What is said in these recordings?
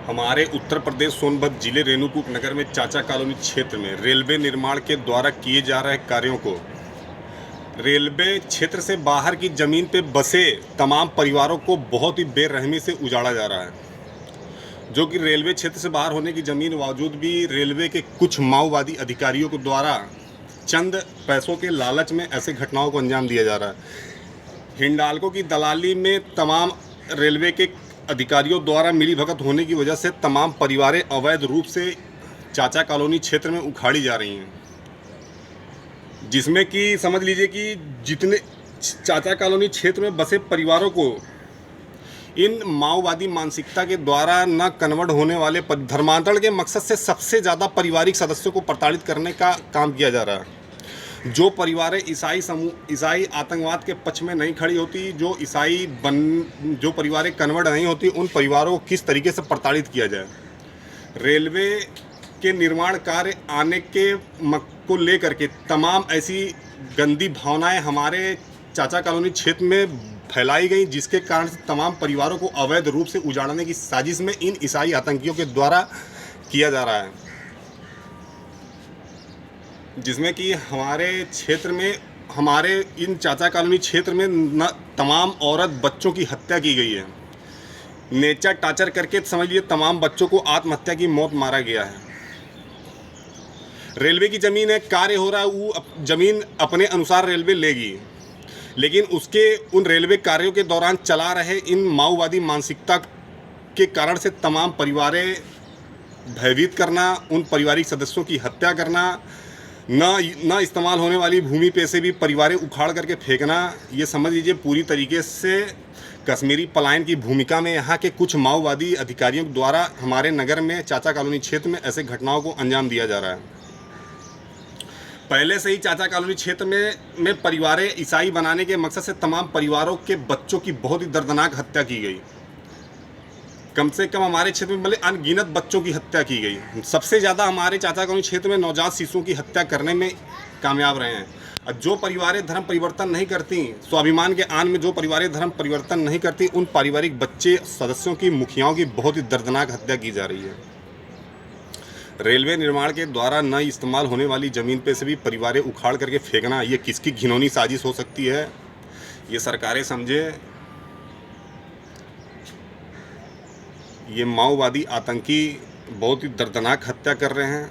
हमारे उत्तर प्रदेश सोनभद्र जिले रेणुकूट नगर में चाचा कॉलोनी क्षेत्र में रेलवे निर्माण के द्वारा किए जा रहे कार्यों को रेलवे क्षेत्र से बाहर की ज़मीन पे बसे तमाम परिवारों को बहुत ही बेरहमी से उजाड़ा जा रहा है। जो कि रेलवे क्षेत्र से बाहर होने की ज़मीन बावजूद भी रेलवे के कुछ माओवादी अधिकारियों के द्वारा चंद पैसों के लालच में ऐसे घटनाओं को अंजाम दिया जा रहा है। हिंडाल्को की दलाली में तमाम रेलवे के अधिकारियों द्वारा मिलीभगत होने की वजह से तमाम परिवारें अवैध रूप से चाचा कॉलोनी क्षेत्र में उखाड़ी जा रही हैं, जिसमें कि समझ लीजिए कि जितने चाचा कॉलोनी क्षेत्र में बसे परिवारों को इन माओवादी मानसिकता के द्वारा न कन्वर्ट होने वाले धर्मांतरण के मकसद से सबसे ज़्यादा पारिवारिक सदस्यों को प्रताड़ित करने का काम किया जा रहा है। जो परिवारें ईसाई आतंकवाद के पक्ष में नहीं खड़ी होती, जो परिवारें कन्वर्ट नहीं होती, उन परिवारों को किस तरीके से प्रताड़ित किया जाए। रेलवे के निर्माण कार्य आने को लेकर के तमाम ऐसी गंदी भावनाएं हमारे चाचा कॉलोनी क्षेत्र में फैलाई गई, जिसके कारण से तमाम परिवारों को अवैध रूप से उजाड़ने की साजिश में इन ईसाई आतंकियों के द्वारा किया जा रहा है। जिसमें कि हमारे क्षेत्र में, हमारे इन चाचा कॉलोनी क्षेत्र में न तमाम औरत बच्चों की हत्या की गई है। नेचर टार्चर करके समझ लीजिए तमाम बच्चों को आत्महत्या की मौत मारा गया है। रेलवे की ज़मीन है, कार्य हो रहा है, वो ज़मीन अपने अनुसार रेलवे लेगी, लेकिन उन रेलवे कार्यों के दौरान चला रहे इन माओवादी मानसिकता के कारण से तमाम परिवारें भयभीत करना, उन पारिवारिक सदस्यों की हत्या करना, न इस्तेमाल होने वाली भूमि पे से भी परिवारें उखाड़ करके फेंकना, ये समझ लीजिए पूरी तरीके से कश्मीरी पलायन की भूमिका में यहाँ के कुछ माओवादी अधिकारियों द्वारा हमारे नगर में चाचा कॉलोनी क्षेत्र में ऐसे घटनाओं को अंजाम दिया जा रहा है। पहले से ही चाचा कॉलोनी क्षेत्र में परिवारें ईसाई बनाने के मकसद से तमाम परिवारों के बच्चों की बहुत ही दर्दनाक हत्या की गई। कम से कम हमारे क्षेत्र में भले अनगिनत बच्चों की हत्या की गई। सबसे ज़्यादा हमारे चाचा कॉलोनी क्षेत्र में नवजात शिशुओं की हत्या करने में कामयाब रहे हैं। और जो परिवारें धर्म परिवर्तन नहीं करती, स्वाभिमान के आन में जो परिवारें धर्म परिवर्तन नहीं करती, उन पारिवारिक बच्चे सदस्यों की, मुखियाओं की बहुत ही दर्दनाक हत्या की जा रही है। रेलवे निर्माण के द्वारा न इस्तेमाल होने वाली ज़मीन पे से भी परिवारें उखाड़ करके फेंकना, ये किसकी घिनौनी साजिश हो सकती है, ये सरकारें समझे। ये माओवादी आतंकी बहुत ही दर्दनाक हत्या कर रहे हैं।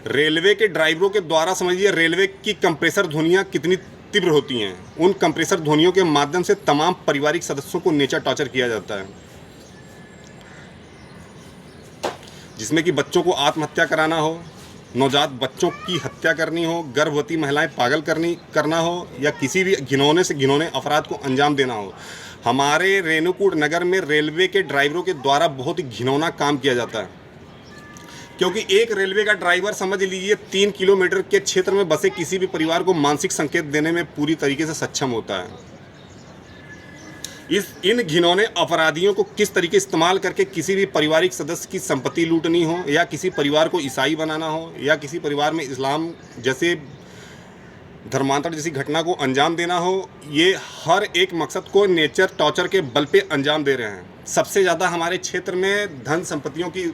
रेलवे के ड्राइवरों के द्वारा समझिए रेलवे की कंप्रेसर ध्वनियाँ कितनी तीव्र होती हैं। उन कंप्रेसर ध्वनियों के माध्यम से तमाम पारिवारिक सदस्यों को नेचर टॉर्चर किया जाता है, जिसमें कि बच्चों को आत्महत्या कराना हो, नवजात बच्चों की हत्या करनी हो, गर्भवती महिलाएं पागल करना हो, या किसी भी घिनौने से घिनौने अपराध को अंजाम देना हो। हमारे रेणुकूट नगर में रेलवे के ड्राइवरों के द्वारा बहुत ही घिनौना काम किया जाता है, क्योंकि एक रेलवे का ड्राइवर समझ लीजिए 3 किलोमीटर के क्षेत्र में बसे किसी भी परिवार को मानसिक संकेत देने में पूरी तरीके से सक्षम होता है। इन घिनौने अपराधियों को किस तरीके इस्तेमाल करके किसी भी पारिवारिक सदस्य की संपत्ति लूटनी हो, या किसी परिवार को ईसाई बनाना हो, या किसी परिवार में इस्लाम जैसे धर्मांतरण जैसी घटना को अंजाम देना हो, ये हर एक मकसद को नेचर टॉर्चर के बल पे अंजाम दे रहे हैं। सबसे ज़्यादा हमारे क्षेत्र में धन संपत्तियों की,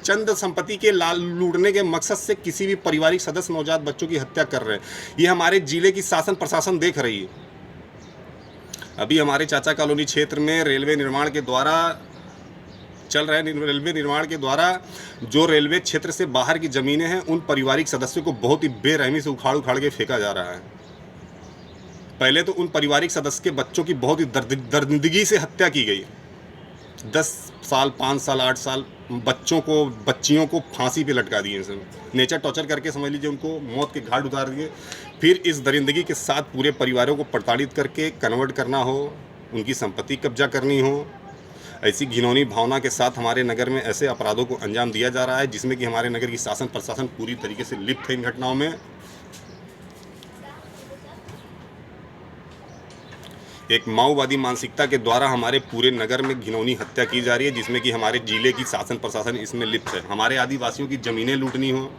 चंद संपत्ति के लाल लूटने के मकसद से किसी भी पारिवारिक सदस्य, नवजात बच्चों की हत्या कर रहे हैं। ये हमारे जिले की शासन प्रशासन देख रही है। अभी हमारे चाचा कॉलोनी क्षेत्र में रेलवे निर्माण के द्वारा चल रहे रेलवे निर्माण के द्वारा जो रेलवे क्षेत्र से बाहर की ज़मीनें हैं, उन पारिवारिक सदस्यों को बहुत ही बेरहमी से उखाड़ के फेंका जा रहा है। पहले तो उन पारिवारिक सदस्य के बच्चों की बहुत ही दर्दगी से हत्या की गई। 10 साल, 5 साल, 8 साल बच्चियों को फांसी पे लटका दिए, सब नेचर टॉर्चर करके समझ लीजिए उनको मौत के घाट उतार दिए। फिर इस दरिंदगी के साथ पूरे परिवारों को प्रताड़ित करके कन्वर्ट करना हो, उनकी संपत्ति कब्जा करनी हो, ऐसी घिनौनी भावना के साथ हमारे नगर में ऐसे अपराधों को अंजाम दिया जा रहा है, जिसमें कि हमारे नगर की शासन प्रशासन पूरी तरीके से लिप्त है इन घटनाओं में। एक माओवादी मानसिकता के द्वारा हमारे पूरे नगर में घिनौनी हत्या की जा रही है, जिसमें कि हमारे जिले की शासन प्रशासन इसमें लिप्त है। हमारे आदिवासियों की ज़मीनें लूटनी हो,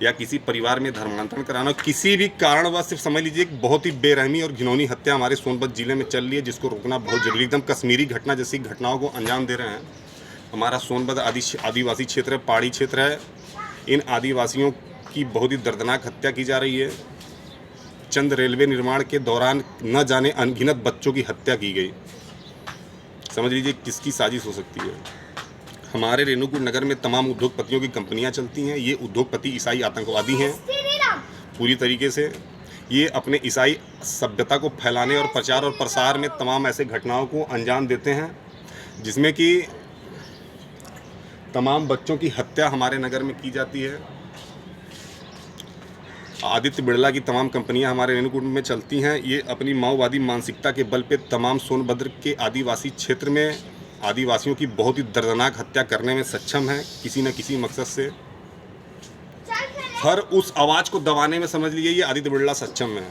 या किसी परिवार में धर्मांतरण कराना, किसी भी कारणवश सिर्फ समझ लीजिए एक बहुत ही बेरहमी और घिनौनी हत्या हमारे सोनभद्र जिले में चल रही है, जिसको रोकना बहुत जरूरी। एकदम कश्मीरी घटना जैसी घटनाओं को अंजाम दे रहे हैं। हमारा सोनभद्र आदिवासी क्षेत्र है, पहाड़ी क्षेत्र है। इन आदिवासियों की बहुत ही दर्दनाक हत्या की जा रही है। चंद रेलवे निर्माण के दौरान न जाने अनगिनत बच्चों की हत्या की गई। समझ लीजिए किसकी साजिश हो सकती है। हमारे रेणुकूट नगर में तमाम उद्योगपतियों की कंपनियां चलती हैं। ये उद्योगपति ईसाई आतंकवादी हैं पूरी तरीके से। ये अपने ईसाई सभ्यता को फैलाने और प्रचार और प्रसार में तमाम ऐसे घटनाओं को अंजाम देते हैं, जिसमें कि तमाम बच्चों की हत्या हमारे नगर में की जाती है। आदित्य बिड़ला की तमाम कंपनियां हमारे रेणुकूट में चलती हैं। ये अपनी माओवादी मानसिकता के बल पे तमाम सोनभद्र के आदिवासी क्षेत्र में आदिवासियों की बहुत ही दर्दनाक हत्या करने में सक्षम है, किसी न किसी मकसद से। हर उस आवाज़ को दबाने में समझ लीजिए ये आदित्य बिड़ला सक्षम है।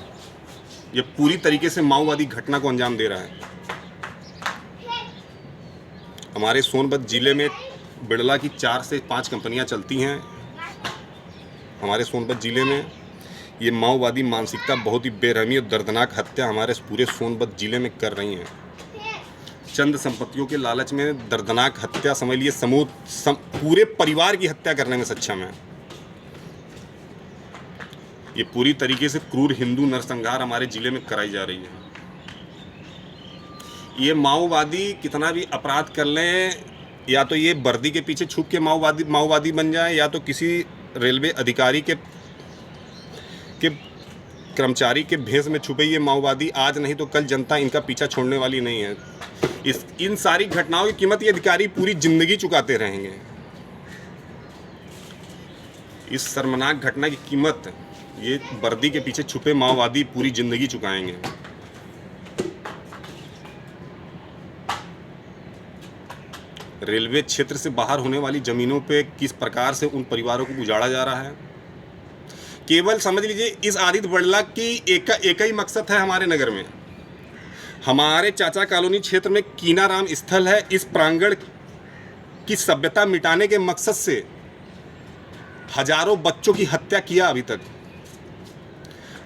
ये पूरी तरीके से माओवादी घटना को अंजाम दे रहा है। हमारे सोनभद्र जिले में बिड़ला की 4 से 5 कंपनियां चलती हैं। हमारे सोनभद्र जिले में ये माओवादी मानसिकता बहुत ही बेरहमी और दर्दनाक हत्या हमारे पूरे सोनभद्र जिले में कर रही हैं। चंद संपत्तियों के लालच में दर्दनाक हत्या समझ लिए पूरे परिवार की हत्या करने में सक्षम है। ये पूरी तरीके से क्रूर हिंदू नरसंहार हमारे जिले में कराई जा रही है। ये माओवादी कितना भी अपराध कर लें, या तो ये वर्दी के पीछे छुप के माओवादी बन जाए, या तो किसी रेलवे अधिकारी के कर्मचारी के भेष में छुपे ये माओवादी आज नहीं तो कल जनता इनका पीछा छोड़ने वाली नहीं है। इन सारी घटनाओं की कीमत ये अधिकारी पूरी जिंदगी चुकाते रहेंगे। इस शर्मनाक घटना की कीमत ये वर्दी के पीछे छुपे माओवादी पूरी जिंदगी चुकाएंगे। रेलवे क्षेत्र से बाहर होने वाली जमीनों पे किस प्रकार से उन परिवारों को उजाड़ा जा रहा है। केवल समझ लीजिए इस आदित्य बिड़ला की एक ही मकसद है हमारे नगर में। हमारे चाचा कॉलोनी क्षेत्र में कीनाराम स्थल है। इस प्रांगण की सभ्यता मिटाने के मकसद से हजारों बच्चों की हत्या किया अभी तक।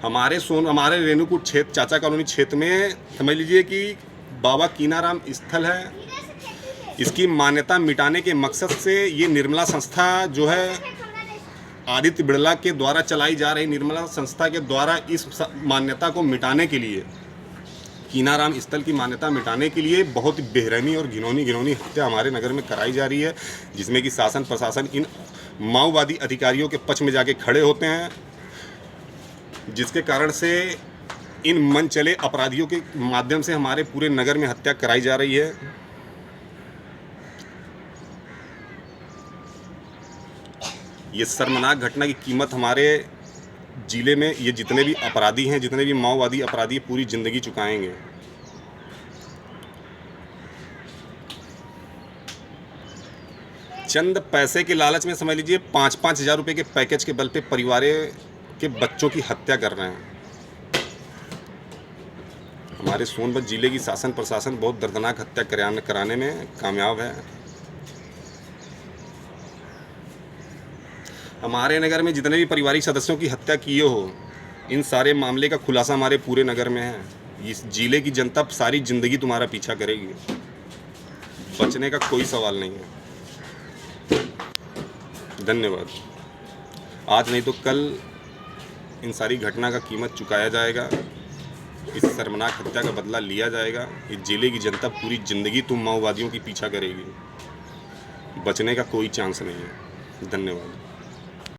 हमारे रेणुकूट क्षेत्र चाचा कॉलोनी क्षेत्र में समझ लीजिए कि बाबा कीनाराम स्थल है। इसकी मान्यता मिटाने के मकसद से ये निर्मला संस्था जो है आदित्य बिड़ला के द्वारा चलाई जा रही निर्मला संस्था के द्वारा इस मान्यता को मिटाने के लिए, कीनाराम स्थल की मान्यता मिटाने के लिए बहुत बेरहमी और घिनौनी हत्या हमारे नगर में कराई जा रही है, जिसमें कि शासन प्रशासन इन माओवादी अधिकारियों के पक्ष में जाके खड़े होते हैं, जिसके कारण से इन मन चले अपराधियों के माध्यम से हमारे पूरे नगर में हत्या कराई जा रही है। ये शर्मनाक घटना की कीमत हमारे जिले में ये जितने भी अपराधी हैं, जितने भी माओवादी अपराधी पूरी ज़िंदगी चुकाएंगे। चंद पैसे के लालच में समझ लीजिए 5-5 हज़ार रुपये के पैकेज के बल पे परिवारों के बच्चों की हत्या कर रहे हैं। हमारे सोनभद्र जिले की शासन प्रशासन बहुत दर्दनाक हत्या कराने में कामयाब है। हमारे नगर में जितने भी पारिवारिक सदस्यों की हत्या किए हो, इन सारे मामले का खुलासा हमारे पूरे नगर में है। इस जिले की जनता सारी ज़िंदगी तुम्हारा पीछा करेगी, बचने का कोई सवाल नहीं है। धन्यवाद। आज नहीं तो कल इन सारी घटना का कीमत चुकाया जाएगा। इस शर्मनाक हत्या का बदला लिया जाएगा। इस जिले की जनता पूरी ज़िंदगी तुम माओवादियों की पीछा करेगी, बचने का कोई चांस नहीं है। धन्यवाद।